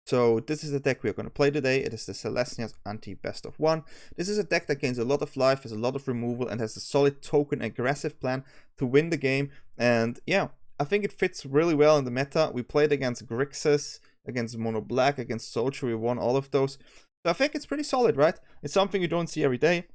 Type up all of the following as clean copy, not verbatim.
So this is the deck we are going to play today. It is the Selesnya's anti-best of one. This is a deck that gains a lot of life, has a lot of removal, and has a solid token aggressive plan to win the game. And yeah, I think it fits really well in the meta. We played against Grixis, against Mono Black, against Soldier. We won all of those. So I think it's pretty solid, right? It's something you don't see every day.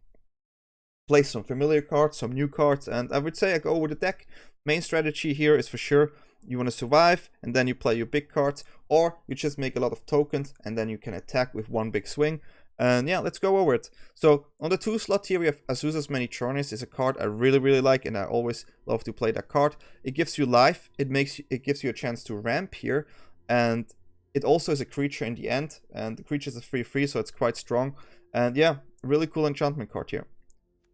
Play some familiar cards, some new cards, and I would say I go with the deck. Main strategy here is for sure you want to survive, and then you play your big cards, or you just make a lot of tokens, and then you can attack with one big swing. And yeah, let's go over it. So on the 2 slot here, we have Azusa's Many Journeys. Is a card I really like, and I always love to play that card. It gives you life. It gives you a chance to ramp here, and it also is a creature in the end. And the creature is a 3/3, so it's quite strong. And yeah, really cool enchantment card here.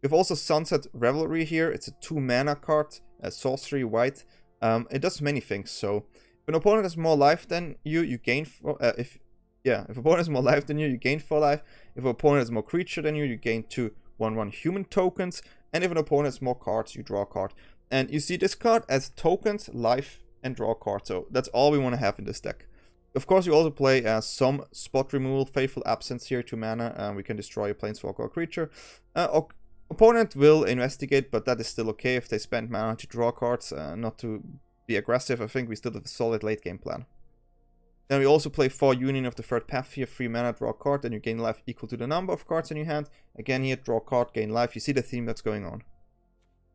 We have also Sunset Revelry here. It's a 2 mana card, a sorcery white. It does many things. So if an opponent has more life than you, you gain. If opponent has more life than you gain 4 life. If an opponent has more creature than you gain 2 1/1 human tokens. And if an opponent has more cards, you draw a card. And you see this card as tokens, life, and draw a card. So that's all we want to have in this deck. Of course, you also play some spot removal, Fateful Absence here, 2 mana. We can destroy a Planeswalker or creature. Opponent will investigate, but that is still okay if they spend mana to draw cards, not to be aggressive. I think we still have a solid late game plan. Then we also play 4 Union of the Third Path here, 3 mana, draw a card, and you gain life equal to the number of cards in your hand. Again here, draw a card, gain life. You see the theme that's going on.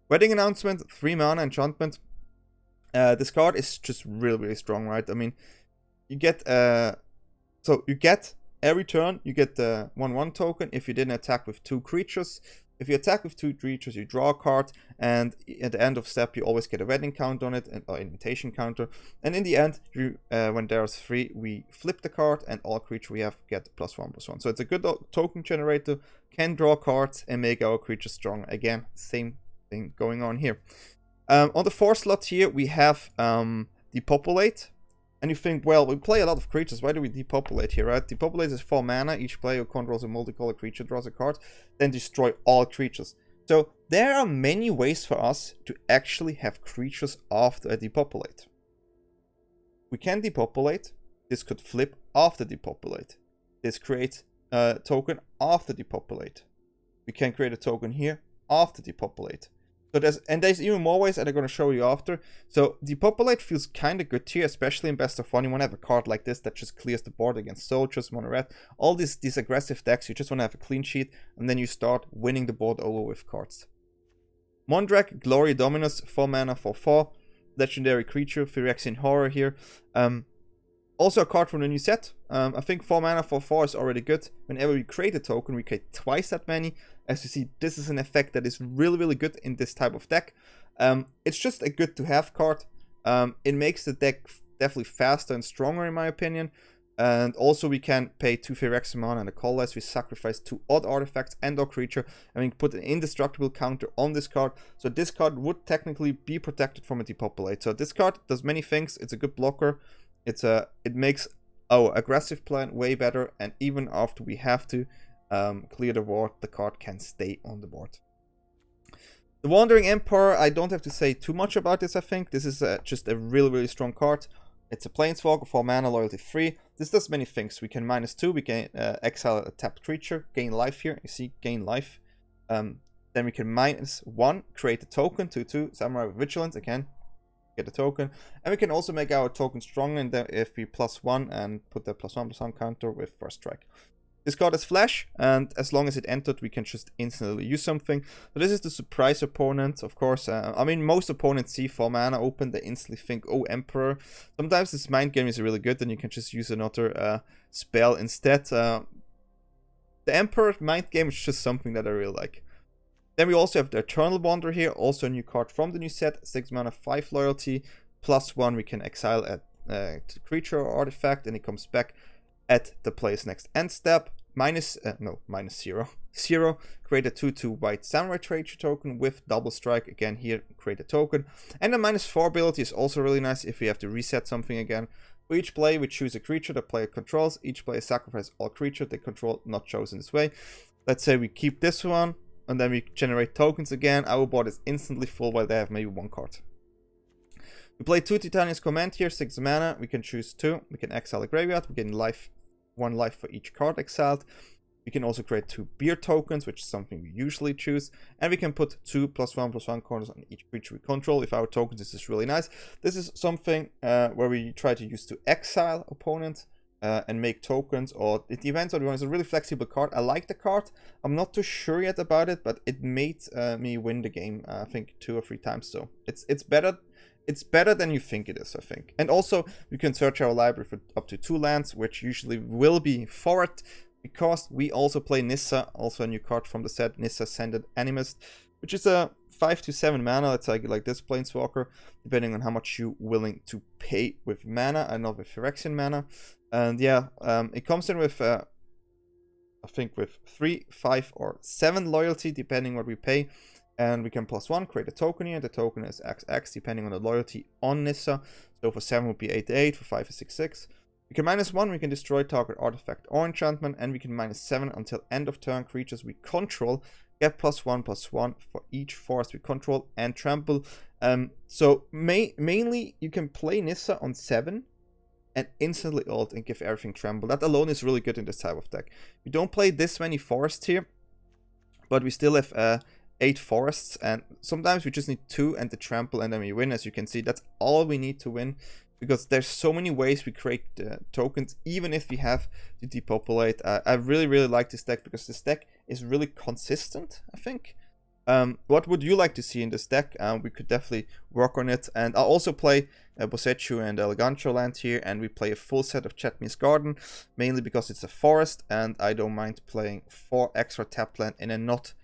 Wedding Announcement, 3 mana, enchantment. This card is just really strong, right? I mean, you get every turn you get the 1/1 token if you didn't attack with 2 creatures. If you attack with 2 creatures, you draw a card, and at the end of step, you always get a wedding counter on it, or invitation counter. And in the end, when there's 3, we flip the card, and all creature we have get +1/+1. So it's a good token generator, can draw cards, and make our creatures strong. Again, same thing going on here. On the 4 slot here, we have Depopulate. And you think, well, we play a lot of creatures, why do we depopulate here, right? Depopulate is 4 mana, each player who controls a multicolor creature draws a card, then destroy all creatures. So there are many ways for us to actually have creatures after a depopulate. We can depopulate, this could flip after depopulate. This creates a token after depopulate. We can create a token here after depopulate. So there's even more ways that I'm going to show you after. So Depopulate feels kind of good here, especially in best of 1. You want to have a card like this that just clears the board against soldiers, mono red. All these aggressive decks, you just want to have a clean sheet, and then you start winning the board over with cards. Mondrak, Glory Dominus, 4 mana for 4. Legendary creature, Phyrexian Horror here. Also a card from the new set. I think 4 mana for 4 is already good. Whenever we create a token, we create twice that many. As you see, this is an effect that is really good in this type of deck. It's just a good to have card. It makes the deck definitely faster and stronger in my opinion. And also we can pay 2 Phyrexia mana and a colorless. We sacrifice 2 odd artifacts and or creature, and we can put an indestructible counter on this card. So this card would technically be protected from a depopulate. So this card does many things. It's a good blocker. It makes our aggressive plan way better, and even after we have to clear the board, the card can stay on the board. The Wandering Emperor, I don't have to say too much about this. I think this is just a really strong card. It's a Planeswalker, 4 mana, loyalty 3. This does many things. We can -2, we can exile a tapped creature, gain life here. You see, gain life. Then we can -1, create a token, 2/2, Samurai with Vigilance, again, get a token. And we can also make our token stronger, and then if we +1 and put the +1/+1 counter with First Strike. This card is flash, and as long as it entered, we can just instantly use something. So this is the surprise opponent, of course. I mean, most opponents see 4 mana open, they instantly think, oh, Emperor. Sometimes this mind game is really good, and you can just use another spell instead. The Emperor mind game is just something that I really like. Then we also have the Eternal Wanderer here, also a new card from the new set, 6 mana, 5 loyalty, +1, we can exile a creature or artifact, and it comes back at the player's next end step. -0. Create a 2/2 white Samurai Treasure token with double strike. Again, here, create a token. And the -4 ability is also really nice if we have to reset something again. For each play, we choose a creature the player controls. Each player sacrifices all creatures they control not chosen this way. Let's say we keep this one, and then we generate tokens again. Our board is instantly full while they have maybe 1 card. We play 2 Titania's Command here, 6 mana. We can choose 2. We can exile a graveyard. We gain life, 1 life for each card exiled. We can also create 2 beer tokens, which is something we usually choose. And we can put 2 +1/+1 counters on each creature we control. If our tokens, this is really nice. This is something where we try to use to exile opponents and make tokens, or it depends on what you want. It's a really flexible card. I like the card. I'm not too sure yet about it, but it made me win the game, I think 2 or 3 times. So it's better. It's better than you think it is, I think. And also, you can search our library for up to 2 lands, which usually will be forward, because we also play Nissa, also a new card from the set, Nissa Ascended Animist, which is a 5 to 7 mana. It's like this Planeswalker, depending on how much you're willing to pay with mana and not with Phyrexian mana. And yeah, it comes in with, I think, with 3, 5, or 7 loyalty, depending what we pay. And we can +1 create a token here. The token is XX, depending on the loyalty on Nissa. So for 7 would be 8/8, for 5 is 6/6. We can -1, we can destroy target artifact or enchantment, and we can -7 until end of turn creatures we control get +1/+1 for each forest we control and trample. So mainly you can play Nissa on 7 and instantly ult and give everything trample. That alone is really good in this type of deck. We don't play this many forests here, but we still have 8 forests, and sometimes we just need 2 and the trample, and then we win. As you can see, that's all we need to win, because there's so many ways we create tokens, even if we have to depopulate. I really like this deck, because this deck is really consistent, I think. What would you like to see in this deck? We could definitely work on it. And I'll also play Boseiju and Eiganjo land here, and we play a full set of Jetmir's Garden, mainly because it's a forest, and I don't mind playing 4 extra tap land in a not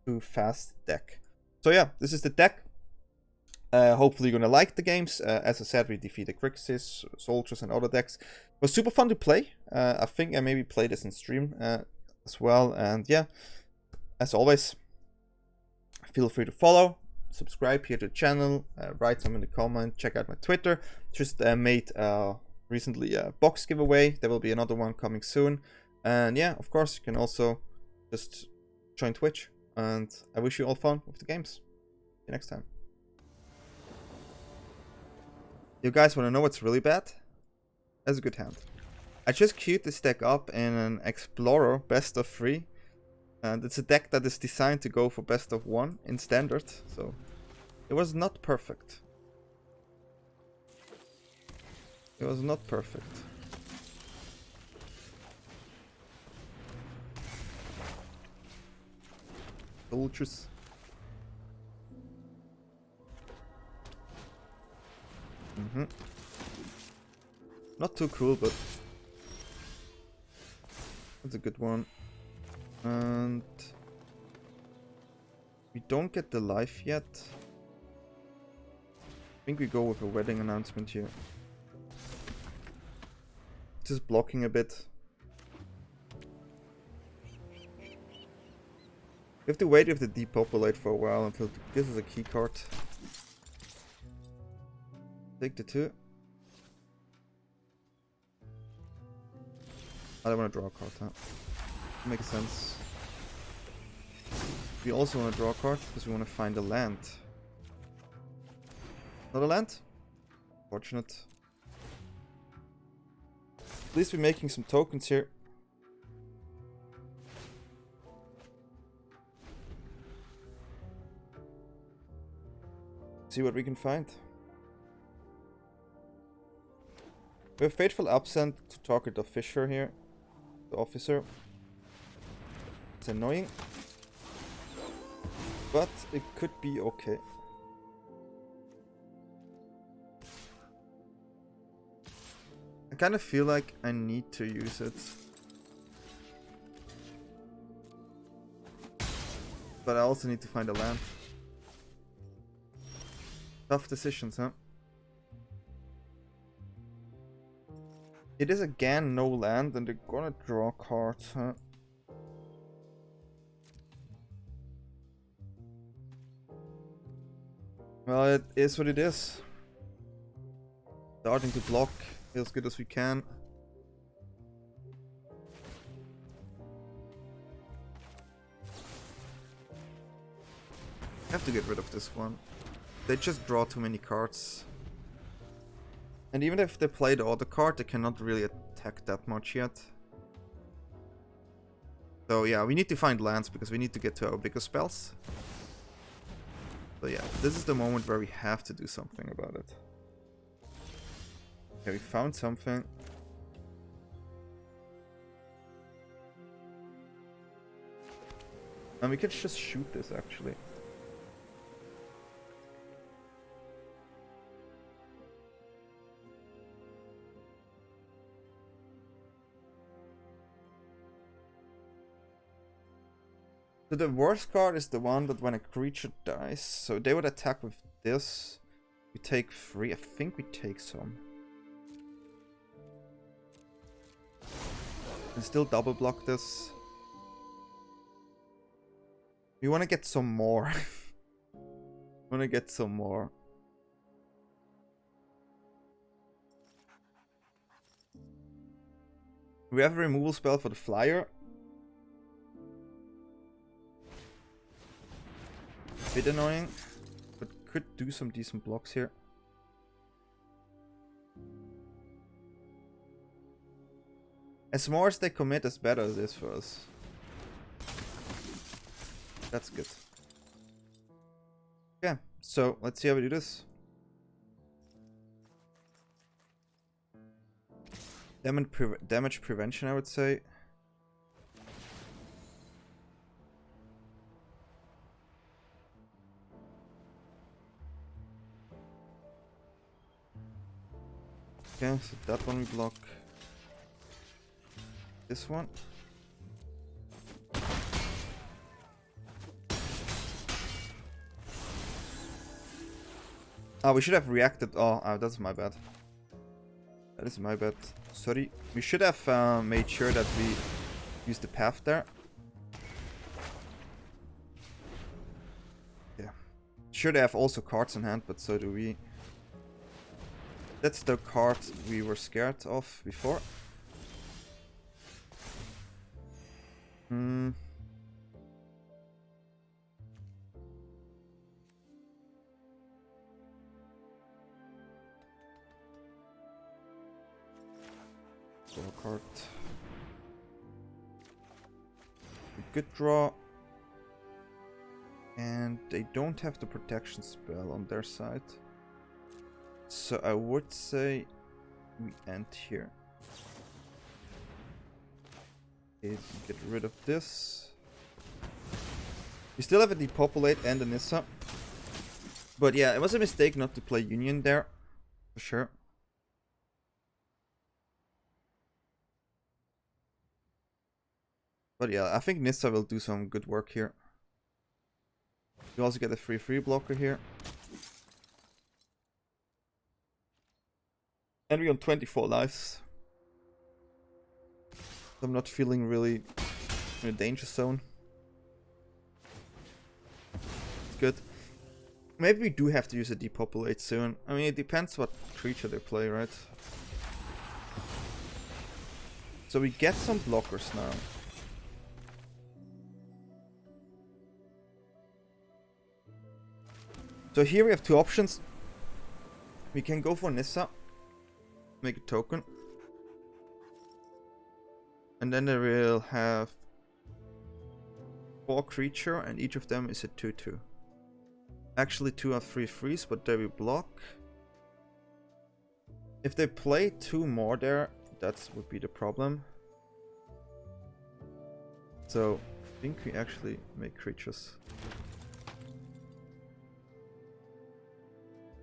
too fast deck. So yeah, this is the deck. Hopefully you're gonna like the games. As I said, we defeated Grixis, Soldiers, and other decks. It was super fun to play. I think I maybe play this in stream as well. And yeah, as always, feel free to follow, subscribe here to the channel, write some in the comment, check out my Twitter. Just made recently a box giveaway. There will be another one coming soon. And yeah, of course, you can also just join Twitch. And I wish you all fun with the games. See you next time. You guys want to know what's really bad? That's a good hand. I just queued this deck up in an Explorer best of 3. And it's a deck that is designed to go for best of 1 in standard. So it was not perfect. It was not perfect. Soldiers. Not too cool, but that's a good one. And we don't get the life yet. I think we go with a wedding announcement here. Just blocking a bit. We have to wait with the Depopulate for a while until this is a key card. Take the 2. I don't want to draw a card, huh? Makes sense. We also want to draw a card because we want to find a land. Not a land? Fortunate. At least we're making some tokens here. See what we can find. We have Fateful Absence to target the Fisher here. The officer. It's annoying. But it could be okay. I kind of feel like I need to use it. But I also need to find a land. Tough decisions, huh? It is again no land, and they're gonna draw cards, huh? Well, it is what it is. Starting to block as good as we can. Have to get rid of this one. They just draw too many cards. And even if they play the other card, they cannot really attack that much yet. So yeah, we need to find lands because we need to get to our bigger spells. So yeah, this is the moment where we have to do something about it. Okay, we found something. And we could just shoot this actually. So the worst card is the one that when a creature dies, so they would attack with this. We take 3, I think we take some. And still double block this. We want to get some more. Want to get some more. We have a removal spell for the flyer. Bit annoying, but could do some decent blocks here. As more as they commit, as better it is for us. That's good. Yeah, so let's see how we do this. Damage prevention, I would say. Okay, so that one we block. This one. Oh, we should have reacted. Oh, that's my bad. That is my bad. Sorry. We should have made sure that we use the path there. Yeah. Should have also cards in hand, but so do we. That's the card we were scared of before. Draw a card. A good draw. And they don't have the protection spell on their side. So I would say we end here. Okay, get rid of this. We still have a Depopulate and a Nissa. But yeah, it was a mistake not to play Union there. For sure. But yeah, I think Nissa will do some good work here. You also get a free blocker here. And we're on 24 lives. I'm not feeling really in a danger zone. It's good. Maybe we do have to use a Depopulate soon. I mean, it depends what creature they play, right? So we get some blockers now. So here we have two options. We can go for Nissa. Make a token. And then they will have 4 creature and each of them is a 2/2. Actually 2 are 3/3s, but they will block. If they play 2 more there, that would be the problem. So I think we actually make creatures.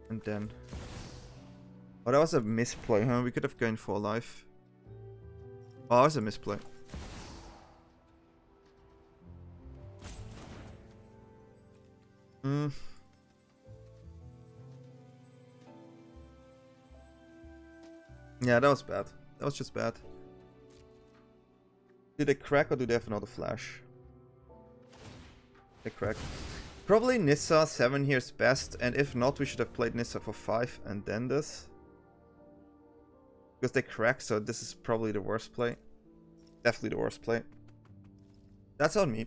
And then... Oh, that was a misplay, huh? We could have gained 4 life. Oh, that was a misplay. Yeah, that was bad. That was just bad. Did they crack or do they have another flash? They crack. Probably Nissa 7 here is best, and if not, we should have played Nissa for 5 and then this. Because they crack, so this is probably the worst play. Definitely the worst play. That's on me.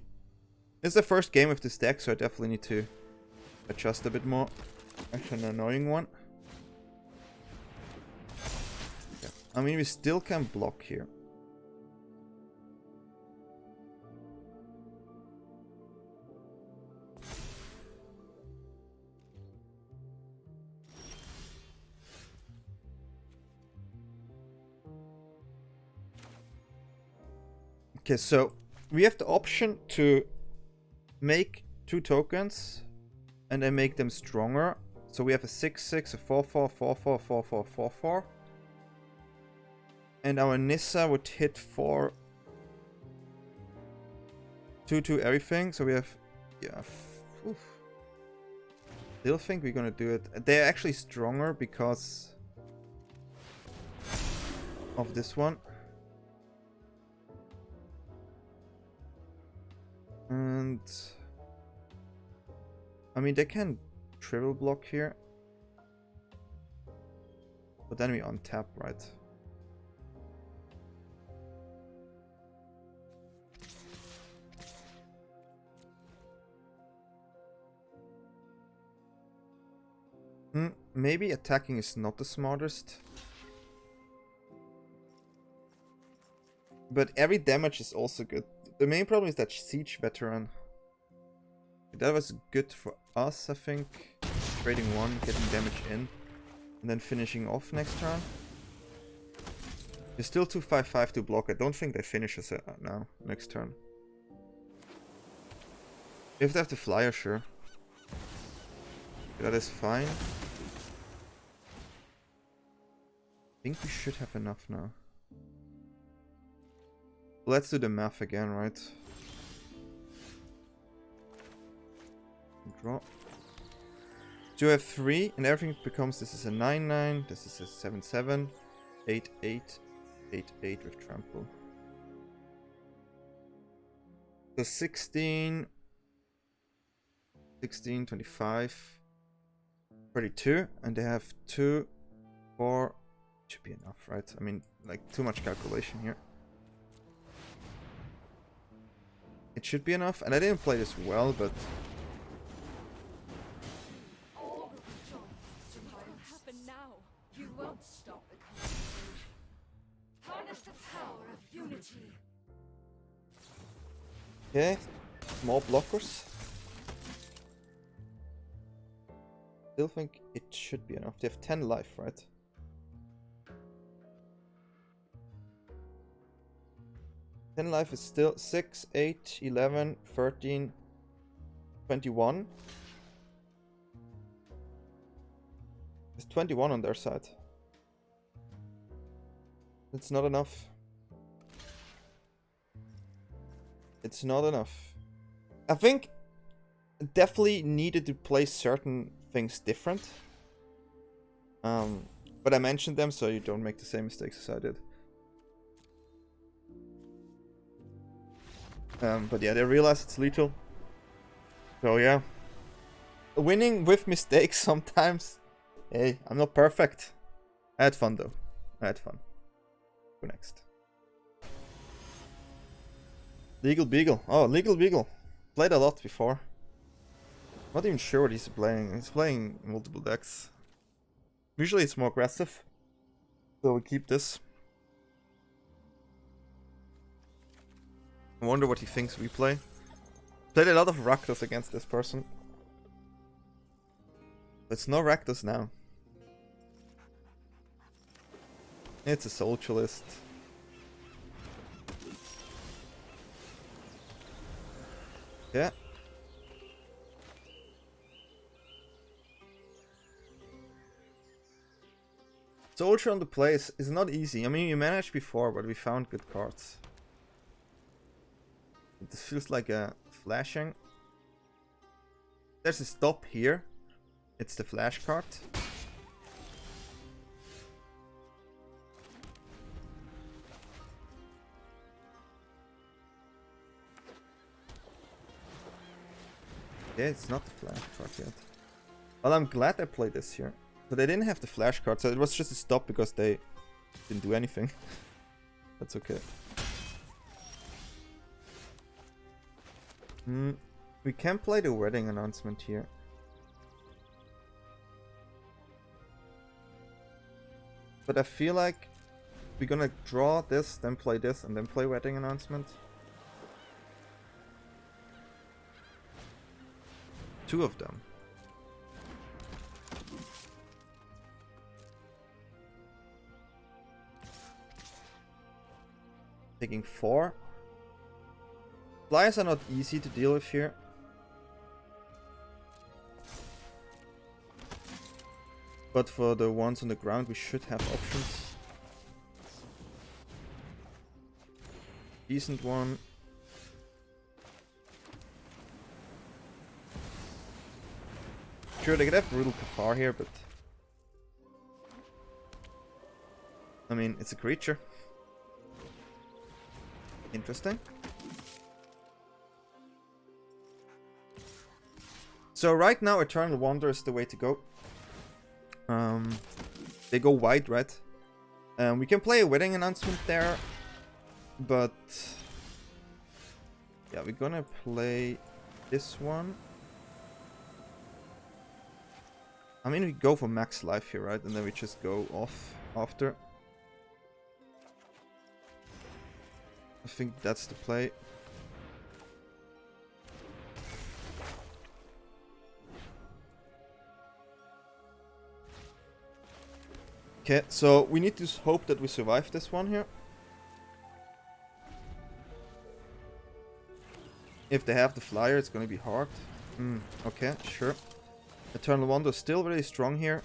It's the first game with this deck, so I definitely need to adjust a bit more. Actually, an annoying one. I mean, we still can block here. Okay, so we have the option to make 2 tokens and then make them stronger. So we have a 6/6, a 4/4, 4/4, 4/4, 4/4. And our Nissa would hit for 2/2 everything. So we have, yeah. Still think we're gonna do it. They're actually stronger because of this one. And I mean, they can triple block here, but then we untap, right? Maybe attacking is not the smartest, but every damage is also good. The main problem is that Siege Veteran. That was good for us, I think. Trading 1, getting damage in, and then finishing off next turn. There's still 2/5/5 to block. I don't think they finish us now, next turn. If they have the flyer, sure. That is fine. I think we should have enough now. Let's do the math again, right? Draw. Do you have 3 and everything becomes, this is a 9/9, this is a 7/7, 8/8, 8/8 with trample. So 16, 25, 32, and they have 2, 4, should be enough, right? I mean, like, too much calculation here. It should be enough, and I didn't play this well, but okay, more blockers. Still think it should be enough. They have 10 life, right? Life is still 6, 8, 11, 13, 21. There's 21 on their side. It's not enough. It's not enough. I think definitely needed to play certain things different. But I mentioned them so you don't make the same mistakes as I did. But yeah, they realize it's lethal. So yeah. Winning with mistakes sometimes. Hey, I'm not perfect. I had fun though. I had fun. Go next. Legal Beagle. Oh, Legal Beagle. Played a lot before. Not even sure what he's playing. He's playing multiple decks. Usually it's more aggressive. So we keep this. I wonder what he thinks we play. Played a lot of Rakdos against this person. It's no Rakdos now. It's a Socialist. Yeah. Soldier on the place is not easy. I mean, you managed before, but we found good cards. This feels like a flashing. There's a stop here. It's the flash card. Yeah, it's not the flash card yet. Well, I'm glad I played this here. But they didn't have the flash card, so it was just a stop because they didn't do anything. That's okay. We can play the wedding announcement here. But I feel like We're gonna draw this, then play this, and then play Wedding Announcement. 2 of them. Taking 4. Flyers are not easy to deal with here. But for the ones on the ground, we should have options. Decent one. Sure, they could have Brutal Kafar here, but... I mean, it's a creature. Interesting. So right now, Eternal Wonder is the way to go. They go white, red. We can play a Wedding Announcement there, but yeah, we're gonna play this one. I mean, we go for max life here, right? And then we just go off after. I think that's the play. Okay, so we need to hope that we survive this one here. If they have the flyer, it's gonna be hard. Okay, sure. Eternal Wonder is still really strong here.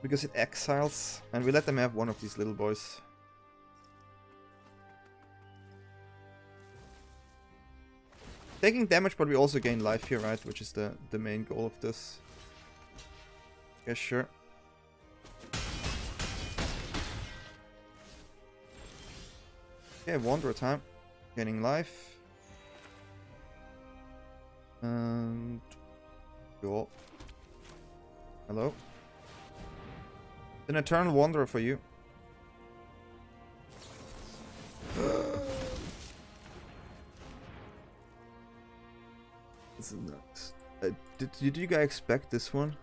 Because it exiles, and we let them have one of these little boys. Taking damage, but we also gain life here, right? Which is the main goal of this. Yeah, sure. Okay, Wanderer time. Gaining life. And... Cool. Hello. An Eternal Wanderer for you. This is nuts. Did you guys expect this one?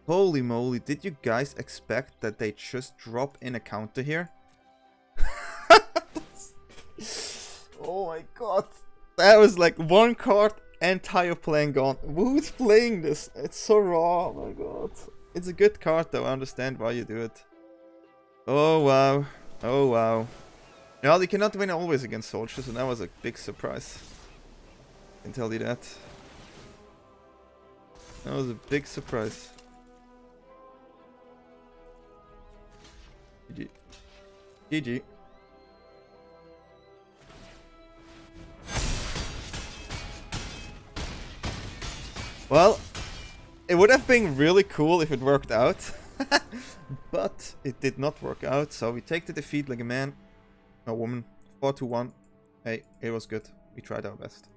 Holy moly, did you guys expect that they just drop in a counter here? Oh my god. That was like one card, entire plane gone. Who's playing this? It's so raw, oh my god. It's a good card though, I understand why you do it. Oh wow. Oh wow. Well, you cannot win always against soldiers, and that was a big surprise. I can tell you that. That was a big surprise. GG. GG. Well, it would have been really cool if it worked out. But it did not work out, so we take the defeat like a man. A woman. 4-1. Hey, it was good. We tried our best.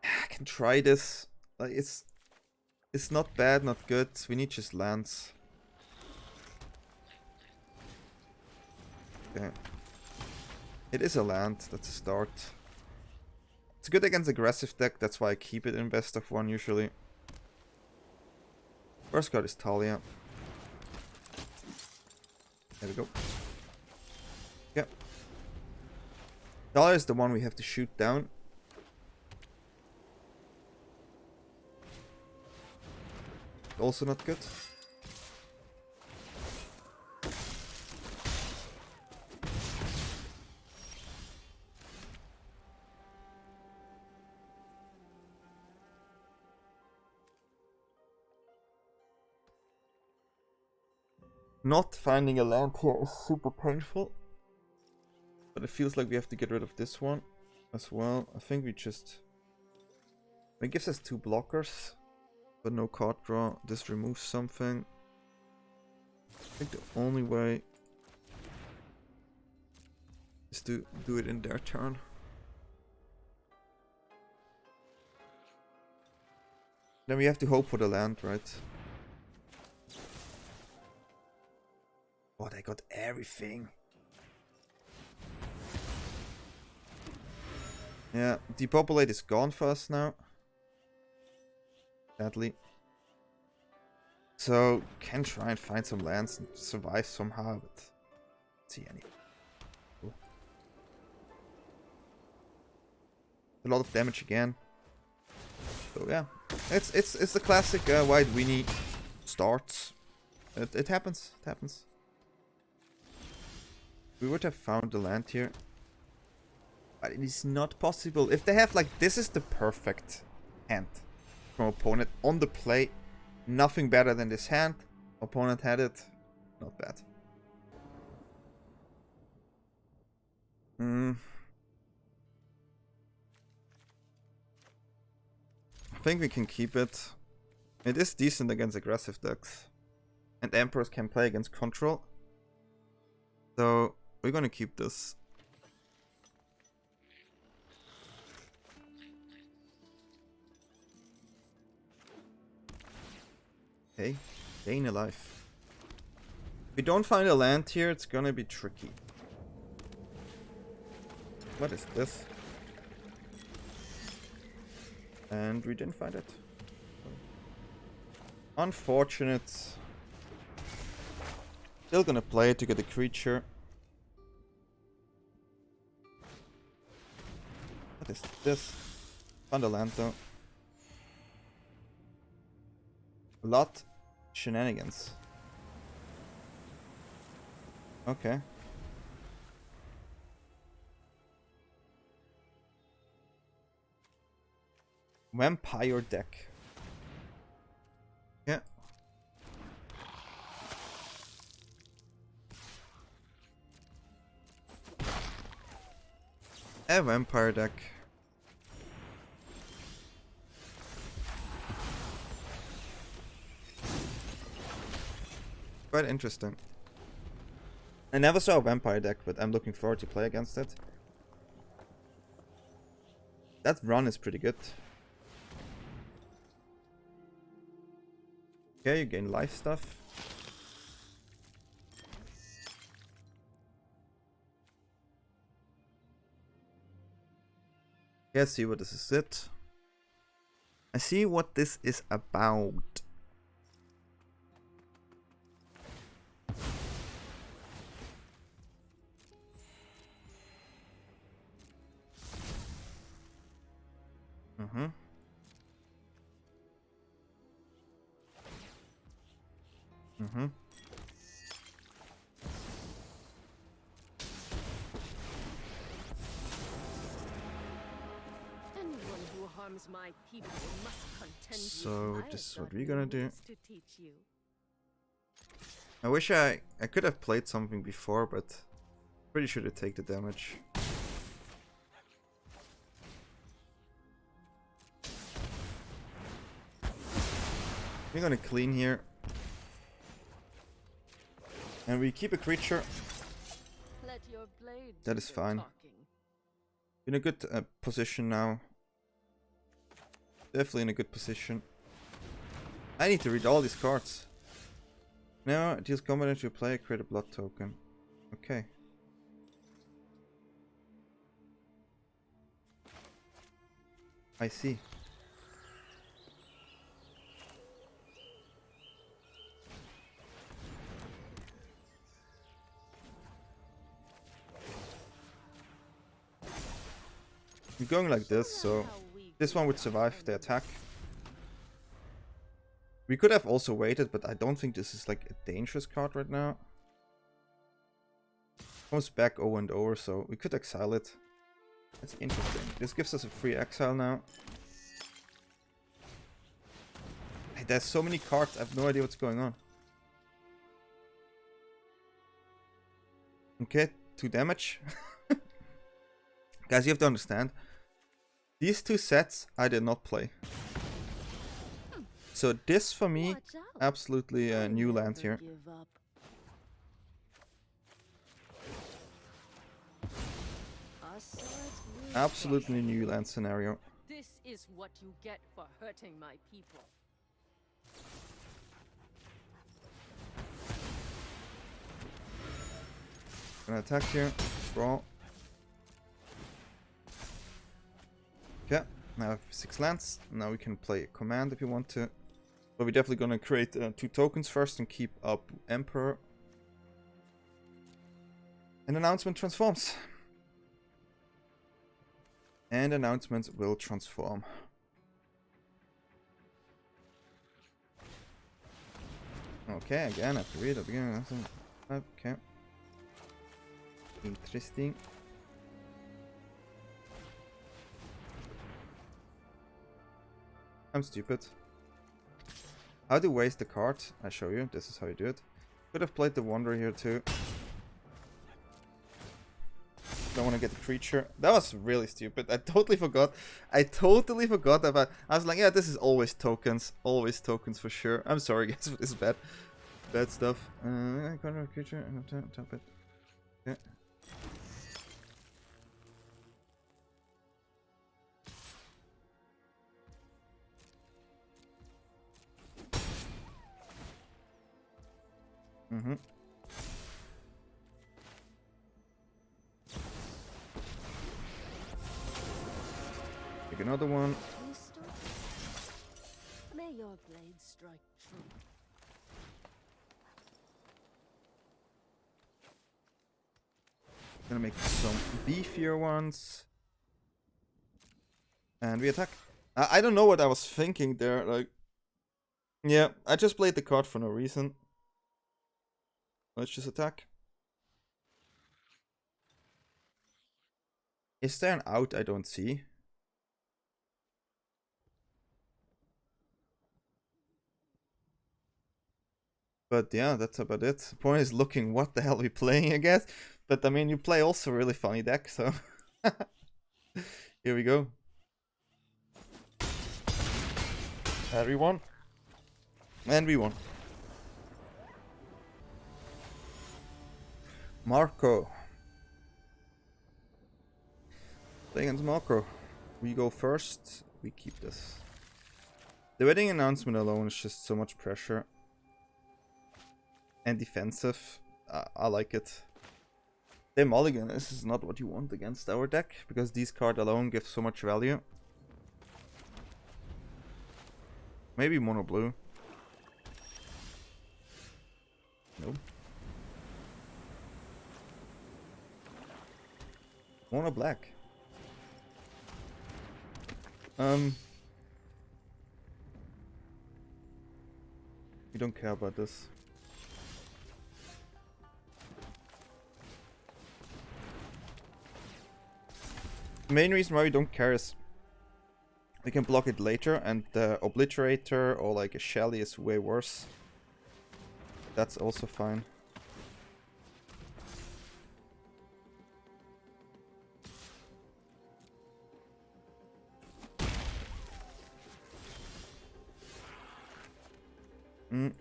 I can try this. Like, it's not bad, not good. We need just lands. Okay. It is a land. That's a start. It's good against aggressive deck. That's why I keep it in best of 1 usually. First card is Talia. There we go. Yeah. Talia is the one we have to shoot down. Also not good. Not finding a land here is super painful. But it feels like we have to get rid of this one as well. I think we just... It gives us 2 blockers. But no card draw. This removes something. I think the only way is to do it in their turn. Then we have to hope for the land, right? Oh, they got everything. Yeah, Depopulate is gone for us now. sadly. So, can try and find some lands and survive somehow, but don't see anything. Cool. A lot of damage again. So yeah, it's the classic white weenie starts. It happens. It happens. We would have found the land here, but it is not possible. If they have like this is the perfect hand from opponent on the play. Nothing better than this hand. Opponent had it. Not bad. I think we can keep it. It is decent against aggressive decks. And Emperors can play against control. So we're gonna keep this. Okay, staying alive. If we don't find a land here, it's gonna be tricky. What is this? And we didn't find it. Unfortunate. Still gonna play it to get a creature. What is this? Found a land though. A lot shenanigans. Okay. Vampire deck. Yeah. A vampire deck. Quite interesting. I never saw a vampire deck, but I'm looking forward to play against it. That run is pretty good. Okay, you gain life stuff. Yeah, see what this is it. I see what this is about. Mm-hmm. Mm-hmm. My people must contend. So this is what we're gonna do. I wish I could have played something before, but pretty sure to take the damage. We're gonna clean here. And we keep a creature. Let your blade That is fine. talking. In a good position now. Definitely in a good position. I need to read all these cards. Now, deals combat to play, create a blood token. Okay. I see. I'm going like this, so this one would survive the attack. We could have also waited, but I don't think this is like a dangerous card right now. Comes back over and over, so we could exile it. That's interesting. This gives us a free exile now. Hey, there's so many cards, I have no idea what's going on. Okay, 2 damage. Guys, you have to understand. These 2 sets I did not play. So this for me, absolutely a new land here. Absolutely new land scenario. This is what you get for hurting my people. Gonna attack here. Brawl. Okay. Now I have 6 lands. Now we can play a command if you want to. But we're definitely gonna create 2 tokens first and keep up Emperor. And announcement transforms. And announcements will transform. Okay, again, I have to read at the beginning. Okay. Interesting. I'm stupid. How to waste the card? I show you. This is how you do it. Could have played the Wanderer here too. Don't want to get the creature. That was really stupid. I totally forgot. I totally forgot about. I was like, yeah, this is always tokens. Always tokens for sure. I'm sorry, guys, for this bad stuff. Control creature and tap it. Yeah. Mm-hmm. Take another one. May your blade strike true. Gonna make some beefier ones. And we attack. I don't know what I was thinking there. Like, yeah, I just played the card for no reason. Let's just attack. Is there an out I don't see? But yeah, that's about it. The point is looking what the hell we playing, I guess. But I mean, you play also a really funny deck, so here we go. And we won. And we won. Marco. Playing against Marco. We go first. We keep this. The wedding announcement alone is just so much pressure. And defensive. I like it. They mulligan. This is not what you want against our deck, because these cards alone give so much value. Maybe mono blue. Nope. Mono black. We don't care about this. The main reason why we don't care is we can block it later, and the Obliterator or like a Shelly is way worse. That's also fine.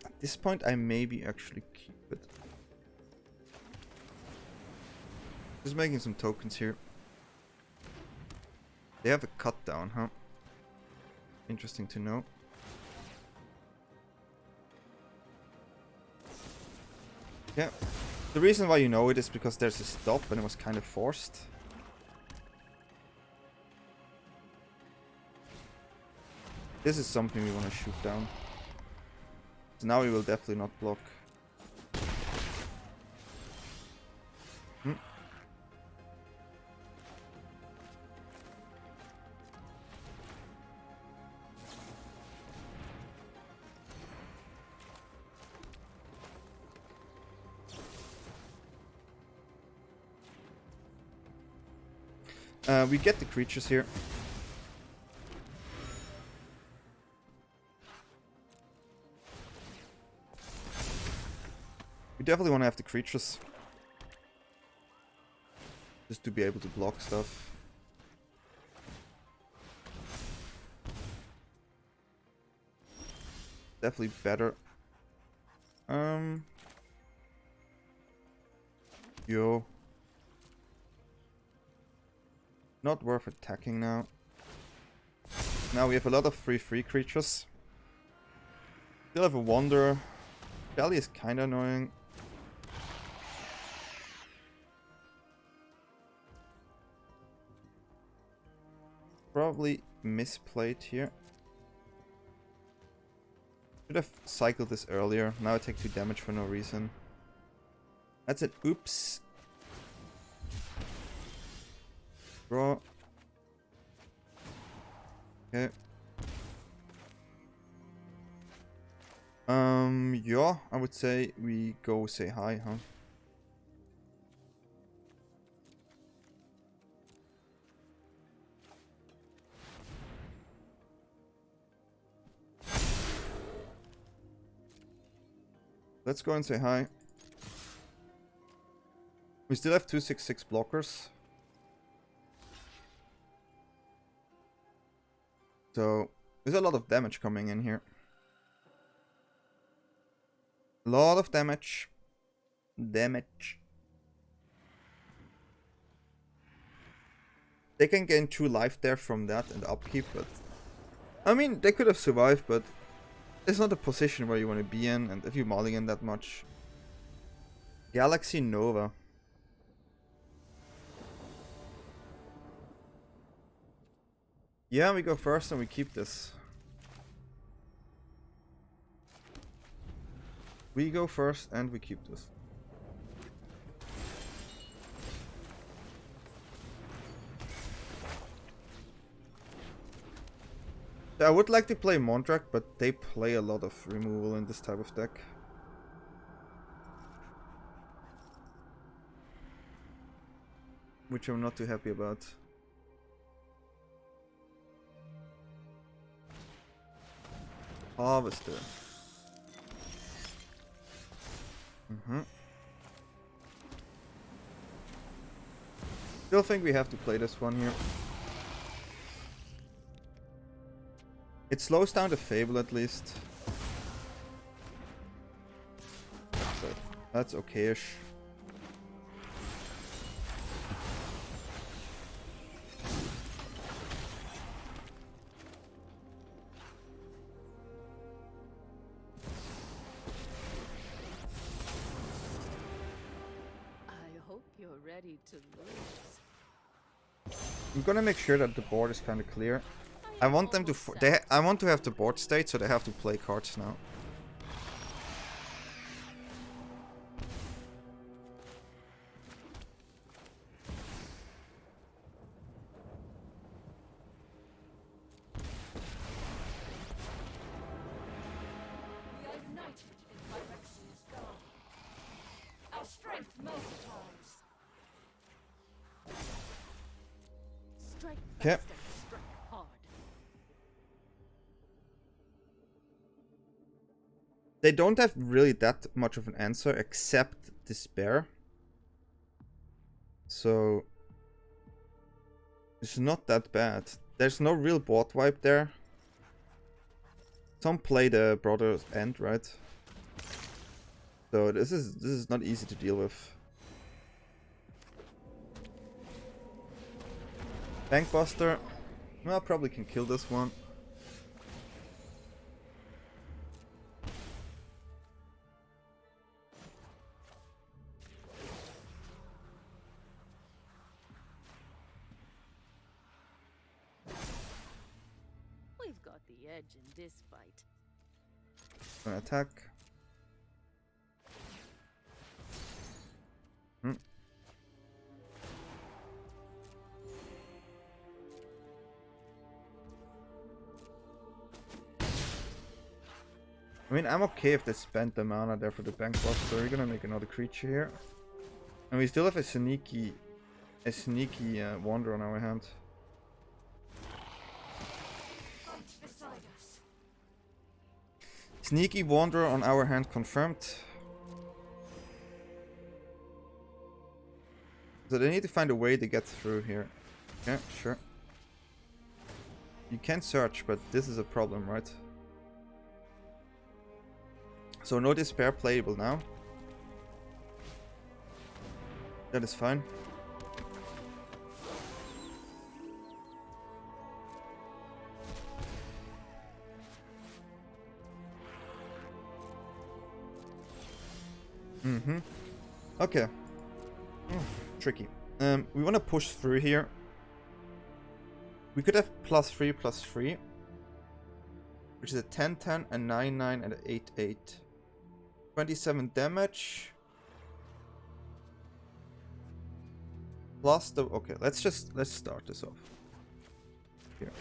At this point, I maybe actually keep it. Just making some tokens here. They have a cut down, huh? Interesting to know. Yeah. The reason why you know it is because there's a stop and it was kind of forced. This is something we want to shoot down. So now we will definitely not block. We get the creatures here. We definitely want to have the creatures. Just to be able to block stuff. Definitely better. Yo. Not worth attacking now. Now we have a lot of free creatures. Still have a Wanderer. Shelly is kinda annoying. Probably misplayed here. Should have cycled this earlier. Now I take 2 damage for no reason. That's an oops. Draw. Okay. Yeah, I would say we go say hi, huh? Let's go and say hi. We still have 2/6/6 blockers. So there's a lot of damage coming in here. A lot of damage. They can gain 2 life there from that and upkeep, but I mean, they could have survived, but it's not a position where you want to be in, and if you mulligan that much. Galaxy Nova. Yeah, we go first and we keep this. We go first and we keep this. I would like to play Mondrak, but they play a lot of removal in this type of deck. Which I'm not too happy about. Harvester. Still think we have to play this one here. It slows down the Fable at least. That's okay-ish. Ready to lose. I'm gonna make sure that the board is kind of clear. I want them to. I want to have the board state, so they have to play cards now. We are united in Phyrexia's goal. Our strength multiplies. Okay. They don't have really that much of an answer except despair. So it's not that bad. There's no real board wipe there. Some play the Brother's End, right? So this is not easy to deal with. Bankbuster. Well, probably can kill this one. We've got the edge in this fight. Gonna attack. I mean, I'm okay if they spend the mana there for the Bankbuster. We're gonna make another creature here. And we still have a sneaky Wanderer on our hand. Sneaky Wanderer on our hand confirmed. So they need to find a way to get through here. Yeah, sure. You can search, but this is a problem, right? So no despair playable now. That is fine. Okay. Tricky. We want to push through here. We could have +3/+3, which is a 10/10, a 9/9, and an 8/8. 27 damage. Plus the... Okay, let's start this off. Here.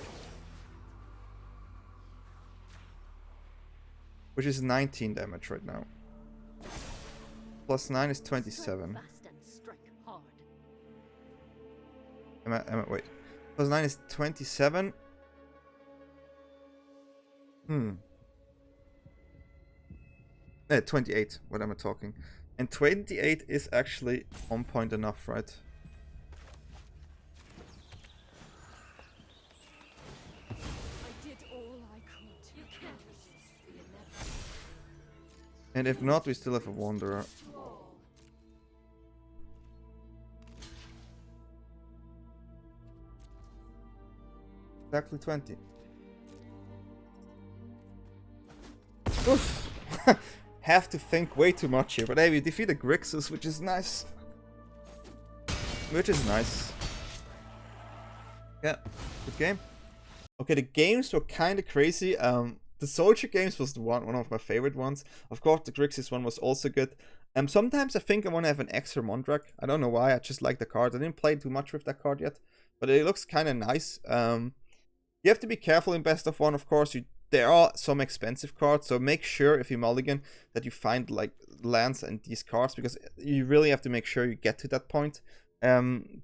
Which is 19 damage right now. +9 is 27. Wait. +9 is 27. 28. What am I talking? And 28 is actually on point enough, right? And if not, we still have a Wanderer. Exactly 20. Oof! Have to think way too much here, but hey, we defeated Grixis, which is nice. Yeah, good game. Okay, the games were kind of crazy. The Soldier games was one of my favorite ones. Of course, the Grixis one was also good. Sometimes I think I want to have an extra Mondrak. I don't know why, I just like the card. I didn't play too much with that card yet, but it looks kind of nice. You have to be careful in best of one, of course. There are some expensive cards, so make sure if you mulligan that you find like lands and these cards, because you really have to make sure you get to that point.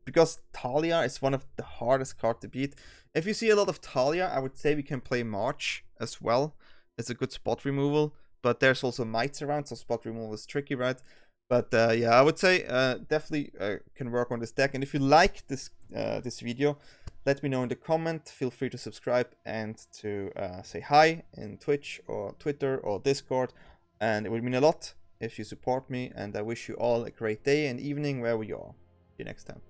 Because Talia is one of the hardest cards to beat. If you see a lot of Talia, I would say we can play March as well. It's a good spot removal, but there's also mites around, so spot removal is tricky, right? But yeah, I would say definitely can work on this deck. And if you like this this video, let me know in the comment. Feel free to subscribe and to say hi in Twitch or Twitter or Discord. And it would mean a lot if you support me. And I wish you all a great day and evening wherever you are. See you next time.